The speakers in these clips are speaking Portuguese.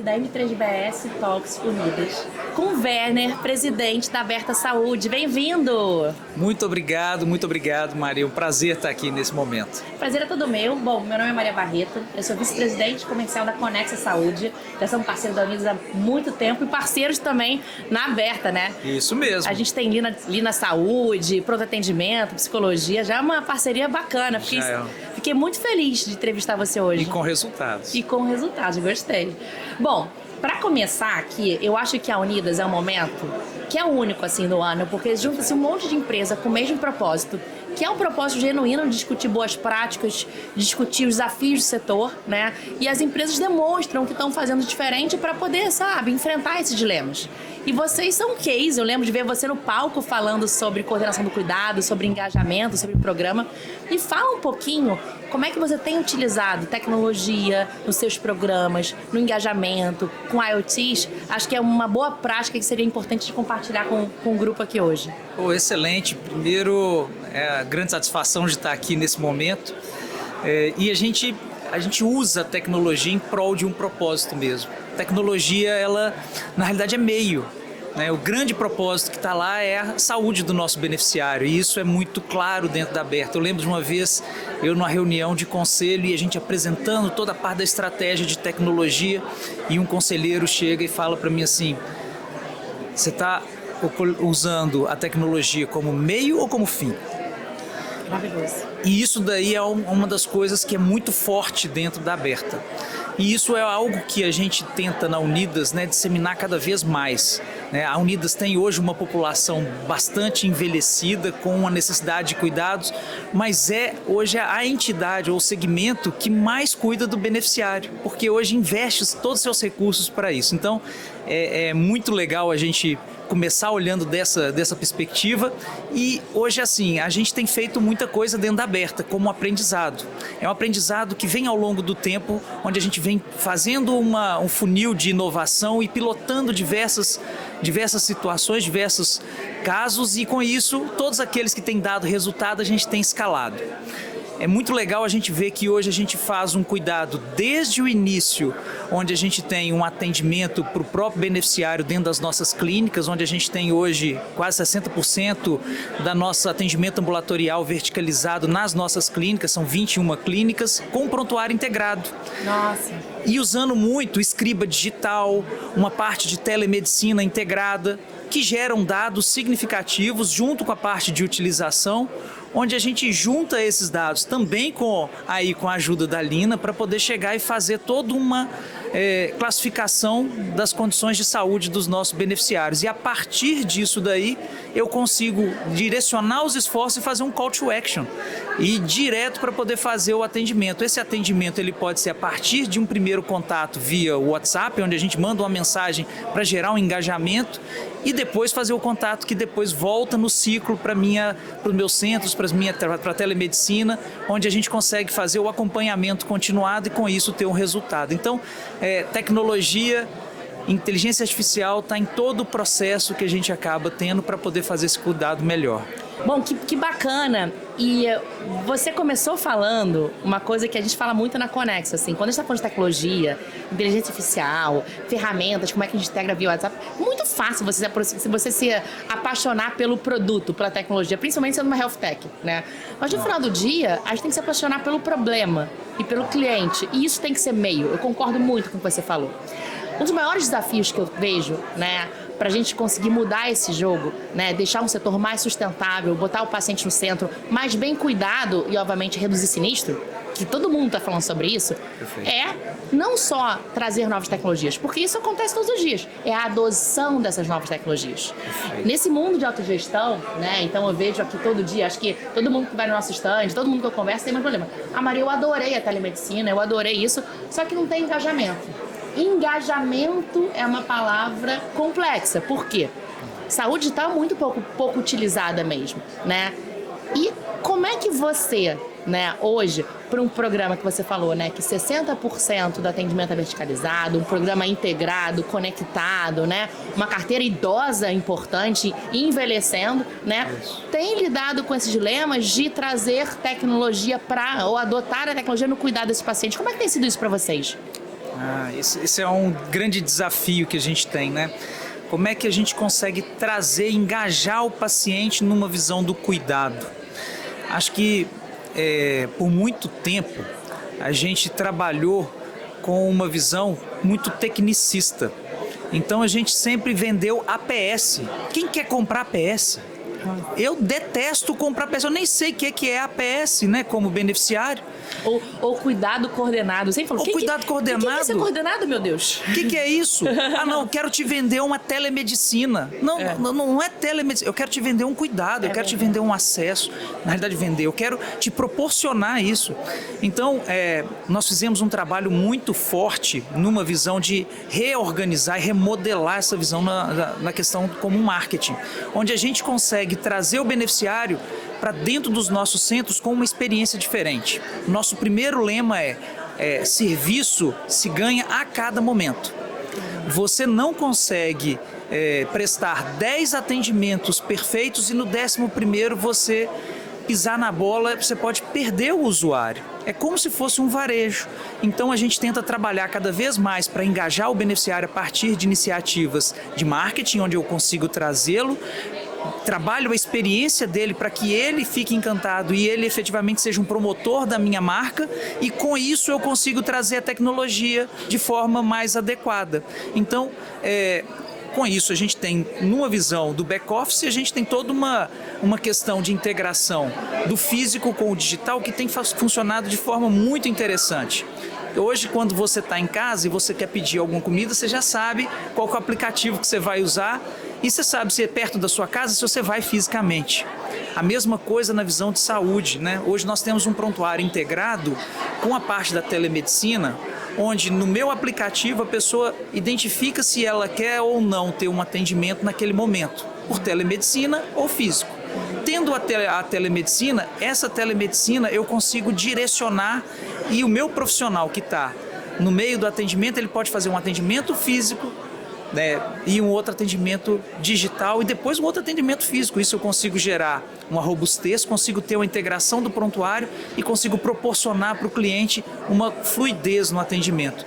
da M3BS Talks Unidas, com o Werner, presidente da Aberta Saúde. Bem-vindo! Muito obrigado, Maria. Um prazer estar aqui nesse momento. Prazer é todo meu. Bom, meu nome é Maria Barreto, eu sou vice-presidente comercial da Conexa Saúde. Já somos parceiros da Unidas há muito tempo e parceiros também na Aberta, né? Isso mesmo. A gente tem Lina Saúde, pronto atendimento, psicologia, já é uma parceria bacana. Fiquei muito feliz de entrevistar você hoje. E com resultados. E com resultados, gostei. Bom, para começar aqui, eu acho que a Unidas é um momento que é único assim no ano, porque junta-se um monte de empresa com o mesmo propósito, que é um propósito genuíno de discutir boas práticas, discutir os desafios do setor, né? E as empresas demonstram que estão fazendo diferente para poder, sabe, enfrentar esses dilemas. E vocês são um case, eu lembro de ver você no palco falando sobre coordenação do cuidado, sobre engajamento, sobre programa. E fala um pouquinho como é que você tem utilizado tecnologia nos seus programas, no engajamento, com IoTs. Acho que é uma boa prática que seria importante de compartilhar com o grupo aqui hoje. Excelente. Primeiro, é a grande satisfação de estar aqui nesse momento. E a gente usa a tecnologia em prol de um propósito mesmo. A tecnologia, ela, na realidade, é meio. O grande propósito que está lá é a saúde do nosso beneficiário, e isso é muito claro dentro da Aberta. Eu lembro de uma vez, eu numa reunião de conselho e a gente apresentando toda a parte da estratégia de tecnologia, e um conselheiro chega e fala para mim assim: você está usando a tecnologia como meio ou como fim? Maravilhoso. E isso daí é uma das coisas que é muito forte dentro da Aberta. E isso é algo que a gente tenta na Unidas, disseminar cada vez mais. A Unidas tem hoje uma população bastante envelhecida, com uma necessidade de cuidados, mas é hoje a entidade ou o segmento que mais cuida do beneficiário, porque hoje investe todos os seus recursos para isso. Então, é muito legal a gente começar olhando dessa perspectiva, e hoje assim, a gente tem feito muita coisa dentro da Aberta, como aprendizado. É um aprendizado que vem ao longo do tempo, onde a gente vem fazendo um funil de inovação e pilotando diversas situações, diversos casos, e com isso, todos aqueles que têm dado resultado, a gente tem escalado. É muito legal a gente ver que hoje a gente faz um cuidado desde o início, onde a gente tem um atendimento para o próprio beneficiário dentro das nossas clínicas, onde a gente tem hoje quase 60% da nosso atendimento ambulatorial verticalizado nas nossas clínicas, são 21 clínicas, com prontuário integrado. Nossa! E usando muito escriba digital, uma parte de telemedicina integrada, que geram dados significativos junto com a parte de utilização, onde a gente junta esses dados também com a ajuda da Lina, para poder chegar e fazer toda uma classificação das condições de saúde dos nossos beneficiários. E a partir disso daí, eu consigo direcionar os esforços e fazer um call to action, e direto para poder fazer o atendimento. Esse atendimento ele pode ser a partir de um primeiro contato via WhatsApp, onde a gente manda uma mensagem para gerar um engajamento, e depois fazer o contato que depois volta no ciclo para os meus centros, para a telemedicina, onde a gente consegue fazer o acompanhamento continuado e com isso ter um resultado. Então, tecnologia, inteligência artificial está em todo o processo que a gente acaba tendo para poder fazer esse cuidado melhor. Bom, que bacana. E você começou falando uma coisa que a gente fala muito na Conexa, assim, quando a gente está falando de tecnologia, inteligência artificial, ferramentas, como é que a gente integra via WhatsApp, muito fácil você se apaixonar pelo produto, pela tecnologia, principalmente sendo uma health tech, né? Mas no final do dia, a gente tem que se apaixonar pelo problema e pelo cliente, e isso tem que ser meio. Eu concordo muito com o que você falou. Um dos maiores desafios que eu vejo, para a gente conseguir mudar esse jogo, deixar um setor mais sustentável, botar o paciente no centro, mais bem cuidado e, obviamente, reduzir sinistro, que todo mundo está falando sobre isso. Perfeito. É não só trazer novas tecnologias, porque isso acontece todos os dias, é a adoção dessas novas tecnologias. Perfeito. Nesse mundo de autogestão, então eu vejo aqui todo dia, acho que todo mundo que vai no nosso stand, todo mundo que eu converso tem mais problema. Maria, eu adorei a telemedicina, eu adorei isso, só que não tem engajamento. Engajamento é uma palavra complexa. Por quê? Saúde está muito pouco utilizada mesmo, E como é que você, hoje, para um programa que você falou, que 60% do atendimento é verticalizado, um programa integrado, conectado, uma carteira idosa importante, envelhecendo, tem lidado com esses dilemas de trazer tecnologia ou adotar a tecnologia no cuidado desse paciente. Como é que tem sido isso para vocês? Esse é um grande desafio que a gente tem, né? Como é que a gente consegue trazer, engajar o paciente numa visão do cuidado? Acho que por muito tempo a gente trabalhou com uma visão muito tecnicista. Então a gente sempre vendeu APS. Quem quer comprar APS? Eu detesto comprar APS, eu nem sei o que é APS, né, como beneficiário. Ou cuidado coordenado. Você falou, cuidado coordenado. O que é ser coordenado, meu Deus? O que é isso? Não, eu quero te vender uma telemedicina. Não é telemedicina. Eu quero te vender um cuidado, eu quero te vender um acesso. Na realidade, eu quero te proporcionar isso. Então, nós fizemos um trabalho muito forte numa visão de reorganizar e remodelar essa visão na questão como marketing, onde a gente consegue trazer o beneficiário para dentro dos nossos centros com uma experiência diferente. Nosso primeiro lema é serviço se ganha a cada momento. Você não consegue prestar 10 atendimentos perfeitos e no 11º você pisar na bola, você pode perder o usuário. É como se fosse um varejo. Então a gente tenta trabalhar cada vez mais para engajar o beneficiário a partir de iniciativas de marketing, onde eu consigo trazê-lo, trabalho a experiência dele para que ele fique encantado e ele efetivamente seja um promotor da minha marca, e com isso eu consigo trazer a tecnologia de forma mais adequada. Então, com isso a gente tem, numa visão do back-office, a gente tem toda uma questão de integração do físico com o digital que tem funcionado de forma muito interessante. Hoje, quando você está em casa e você quer pedir alguma comida, você já sabe qual que é o aplicativo que você vai usar e você sabe se é perto da sua casa, se você vai fisicamente. A mesma coisa na visão de saúde, né? Hoje nós temos um prontuário integrado com a parte da telemedicina, onde no meu aplicativo a pessoa identifica se ela quer ou não ter um atendimento naquele momento, por telemedicina ou físico. Tendo a telemedicina, essa telemedicina eu consigo direcionar, e o meu profissional que está no meio do atendimento, ele pode fazer um atendimento físico, né, e um outro atendimento digital e depois um outro atendimento físico. Isso eu consigo gerar uma robustez, consigo ter uma integração do prontuário e consigo proporcionar para o cliente uma fluidez no atendimento.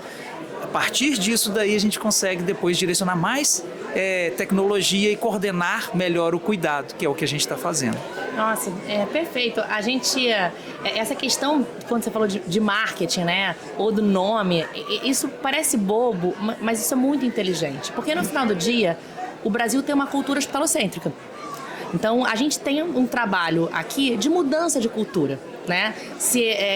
A partir disso daí a gente consegue depois direcionar mais tecnologia e coordenar melhor o cuidado, que é o que a gente está fazendo. Nossa, perfeito. A gente, essa questão, quando você falou de marketing, né, ou do nome, isso parece bobo, mas isso é muito inteligente, porque no final do dia, o Brasil tem uma cultura hospitalocêntrica. Então, a gente tem um trabalho aqui de mudança de cultura, né?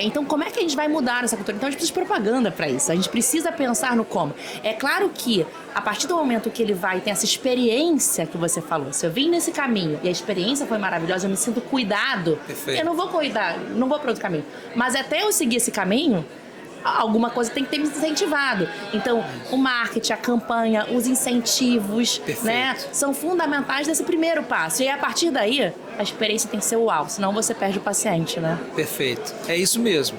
Então, como é que a gente vai mudar essa cultura? Então, a gente precisa de propaganda para isso. A gente precisa pensar no como. É claro que, a partir do momento que ele vai ter essa experiência que você falou, se eu vim nesse caminho e a experiência foi maravilhosa, eu me sinto cuidado, perfeito, eu não vou cuidar, não vou para outro caminho. Mas até eu seguir esse caminho, alguma coisa tem que ter me incentivado. Então, o marketing, a campanha, os incentivos, né, são fundamentais desse primeiro passo. E a partir daí, a experiência tem que ser uau, senão você perde o paciente, né? Perfeito. É isso mesmo.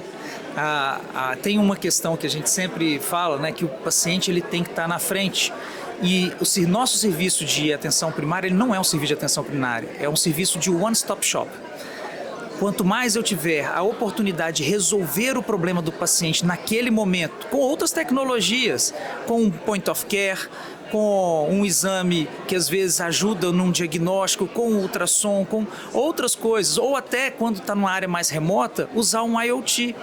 Tem uma questão que a gente sempre fala, né, que o paciente ele tem que estar na frente. E o nosso serviço de atenção primária, ele não é um serviço de atenção primária, é um serviço de one-stop shop. Quanto mais eu tiver a oportunidade de resolver o problema do paciente naquele momento, com outras tecnologias, com um point of care, com um exame que às vezes ajuda num diagnóstico, com ultrassom, com outras coisas, ou até quando está numa área mais remota, usar um IoT,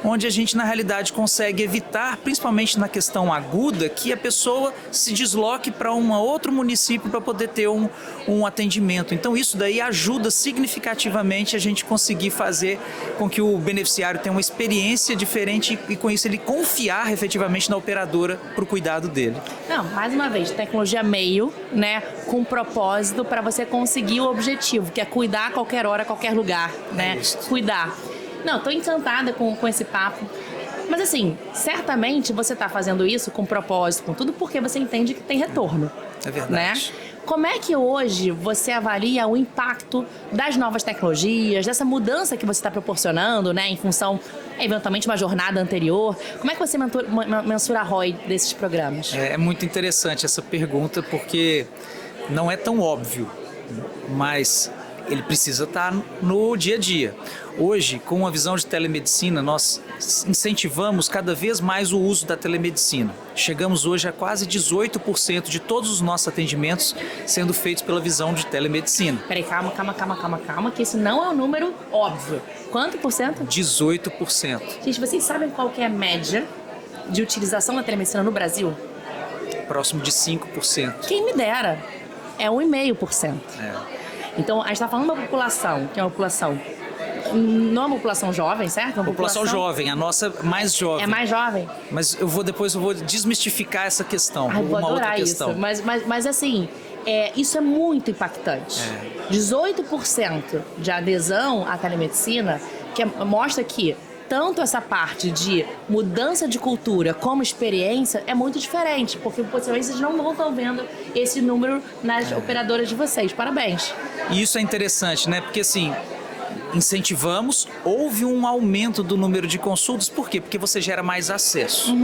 onde a gente na realidade consegue evitar, principalmente na questão aguda, que a pessoa se desloque para um outro município para poder ter um atendimento. Então isso daí ajuda significativamente a gente conseguir fazer com que o beneficiário tenha uma experiência diferente e com isso ele confiar efetivamente na operadora para o cuidado dele. Não, mais uma vez, tecnologia meio, né, com propósito para você conseguir o objetivo, que é cuidar a qualquer hora, a qualquer lugar, né? Cuidar. Não, tô encantada com esse papo. Mas assim, certamente você está fazendo isso com propósito, com tudo, porque você entende que tem retorno. É verdade. Né? Como é que hoje você avalia o impacto das novas tecnologias, dessa mudança que você está proporcionando, né, em função, eventualmente, uma jornada anterior? Como é que você mensura a ROI desses programas? É muito interessante essa pergunta, porque não é tão óbvio, mas ele precisa estar no dia a dia. Hoje, com a visão de telemedicina, nós incentivamos cada vez mais o uso da telemedicina. Chegamos hoje a quase 18% de todos os nossos atendimentos sendo feitos pela visão de telemedicina. Peraí, calma, que isso não é um número óbvio. Quanto por cento? 18%. Gente, vocês sabem qual que é a média de utilização da telemedicina no Brasil? Próximo de 5%. Quem me dera. É 1,5%. Então, a gente está falando de uma população, que é uma população... Não é uma população jovem, certo? Uma população jovem, a nossa mais jovem. É mais jovem? Mas depois eu vou desmistificar essa questão. Ai, vou adorar isso. Mas assim, isso é muito impactante. 18% de adesão à telemedicina, que mostra que tanto essa parte de mudança de cultura como experiência é muito diferente, porque possivelmente vocês não estão vendo esse número nas operadoras de vocês. Parabéns. E isso é interessante, né? Porque assim, incentivamos, houve um aumento do número de consultas. Por quê? Porque você gera mais acesso.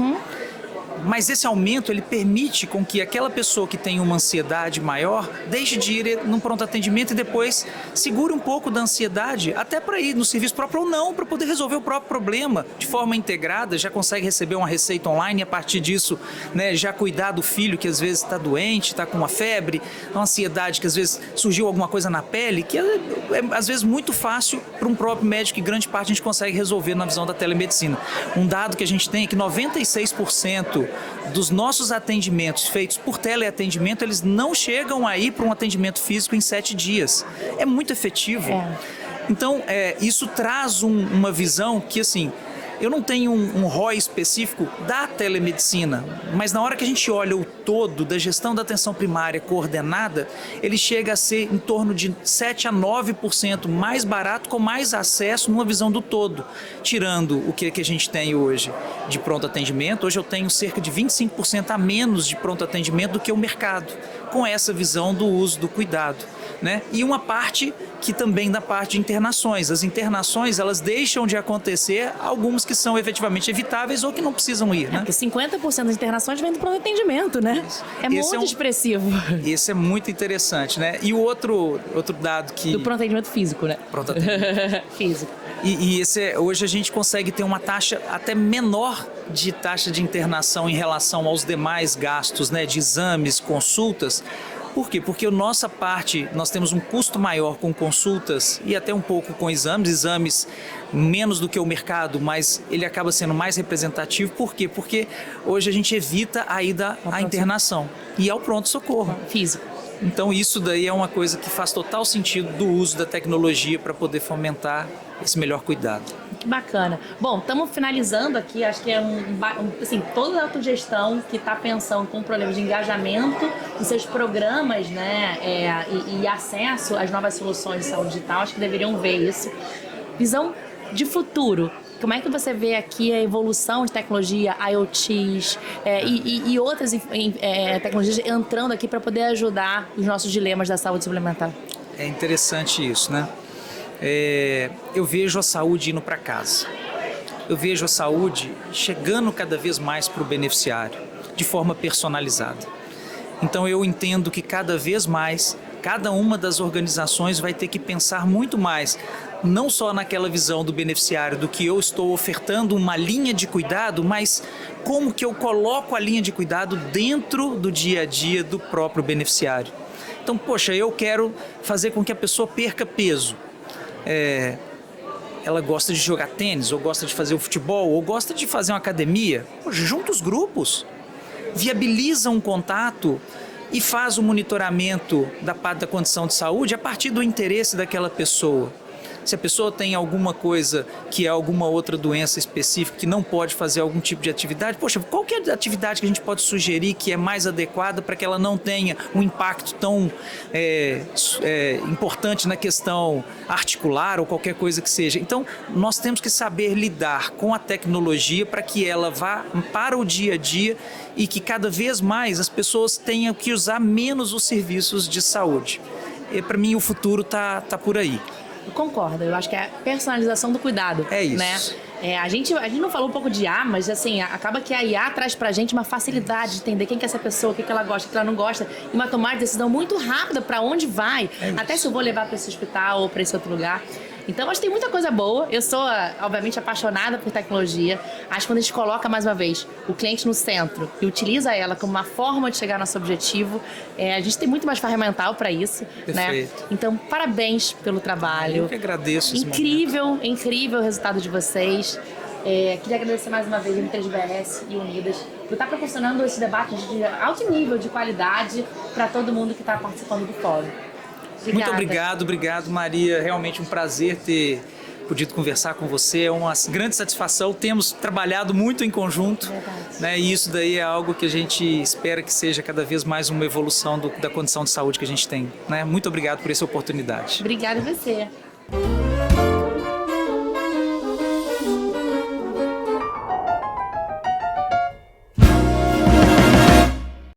Mas esse aumento, ele permite com que aquela pessoa que tem uma ansiedade maior deixe de ir num pronto atendimento e depois segure um pouco da ansiedade, até para ir no serviço próprio ou não, para poder resolver o próprio problema de forma integrada, já consegue receber uma receita online e a partir disso, né, já cuidar do filho que às vezes está doente, está com uma febre, uma ansiedade que às vezes surgiu alguma coisa na pele, que é às vezes muito fácil para um próprio médico e grande parte a gente consegue resolver na visão da telemedicina. Um dado que a gente tem é que 96% dos nossos atendimentos feitos por teleatendimento, eles não chegam a ir para um atendimento físico em 7 dias. É muito efetivo. Então, isso traz uma visão que, assim, eu não tenho um ROI específico da telemedicina, mas na hora que a gente olha o todo da gestão da atenção primária coordenada, ele chega a ser em torno de 7 a 9% mais barato, com mais acesso numa visão do todo. Tirando o que a gente tem hoje de pronto atendimento, hoje eu tenho cerca de 25% a menos de pronto atendimento do que o mercado, com essa visão do uso do cuidado, né? E uma parte que também da parte de internações. As internações, elas deixam de acontecer, algumas que são efetivamente evitáveis ou que não precisam ir, né? Porque 50% das internações vem do pronto atendimento, né? É muito expressivo. Esse é muito interessante, né? E o outro dado que... Do pronto atendimento físico, né? Pronto atendimento. Físico. E hoje a gente consegue ter uma taxa até menor de taxa de internação em relação aos demais gastos, né? De exames, consultas. Por quê? Porque a nossa parte, nós temos um custo maior com consultas e até um pouco com exames menos do que o mercado, mas ele acaba sendo mais representativo. Por quê? Porque hoje a gente evita a ida à internação e ao pronto-socorro. Físico. Então isso daí é uma coisa que faz total sentido do uso da tecnologia para poder fomentar esse melhor cuidado. Que bacana. Bom, estamos finalizando aqui, acho que é assim, toda a autogestão que está pensando com um problema de engajamento em seus programas, né, e acesso às novas soluções de saúde digital, acho que deveriam ver isso. Visão de futuro. Como é que você vê aqui a evolução de tecnologia, IoTs e outras tecnologias entrando aqui para poder ajudar os nossos dilemas da saúde suplementar? É interessante isso, né? Eu vejo a saúde indo para casa. Eu vejo a saúde chegando cada vez mais para o beneficiário, de forma personalizada. Então eu entendo que cada vez mais, cada uma das organizações vai ter que pensar muito mais, não só naquela visão do beneficiário, do que eu estou ofertando uma linha de cuidado, mas como que eu coloco a linha de cuidado dentro do dia a dia do próprio beneficiário. Então, poxa, eu quero fazer com que a pessoa perca peso. Ela gosta de jogar tênis, ou gosta de fazer o futebol, ou gosta de fazer uma academia. Poxa, junta os grupos, viabiliza um contato e faz o monitoramento da parte da condição de saúde a partir do interesse daquela pessoa. Se a pessoa tem alguma coisa que é alguma outra doença específica que não pode fazer algum tipo de atividade, poxa, qual que é a atividade que a gente pode sugerir que é mais adequada para que ela não tenha um impacto tão importante na questão articular ou qualquer coisa que seja. Então, nós temos que saber lidar com a tecnologia para que ela vá para o dia a dia e que cada vez mais as pessoas tenham que usar menos os serviços de saúde. E para mim o futuro tá por aí. Eu concordo, eu acho que é a personalização do cuidado. É isso. Né? A gente não falou um pouco de IA, mas assim, acaba que a IA traz pra gente uma facilidade de entender quem que é essa pessoa, o que ela gosta, o que ela não gosta, e uma tomada de decisão muito rápida pra onde vai, até se eu vou levar pra esse hospital ou pra esse outro lugar. Então, acho que tem muita coisa boa. Eu sou, obviamente, apaixonada por tecnologia. Acho que quando a gente coloca, mais uma vez, o cliente no centro e utiliza ela como uma forma de chegar ao nosso objetivo, a gente tem muito mais ferramental para isso. Perfeito. Né? Então, parabéns pelo trabalho. Eu que agradeço esse incrível o resultado de vocês. Queria agradecer mais uma vez a M3BS e Unidas por estar proporcionando esse debate de alto nível de qualidade para todo mundo que está participando do fórum. Muito obrigado, Maria. Realmente um prazer ter podido conversar com você. É uma grande satisfação. Temos trabalhado muito em conjunto, né? E isso daí é algo que a gente espera que seja cada vez mais uma evolução da condição de saúde que a gente tem, né? Muito obrigado por essa oportunidade. Obrigada a você.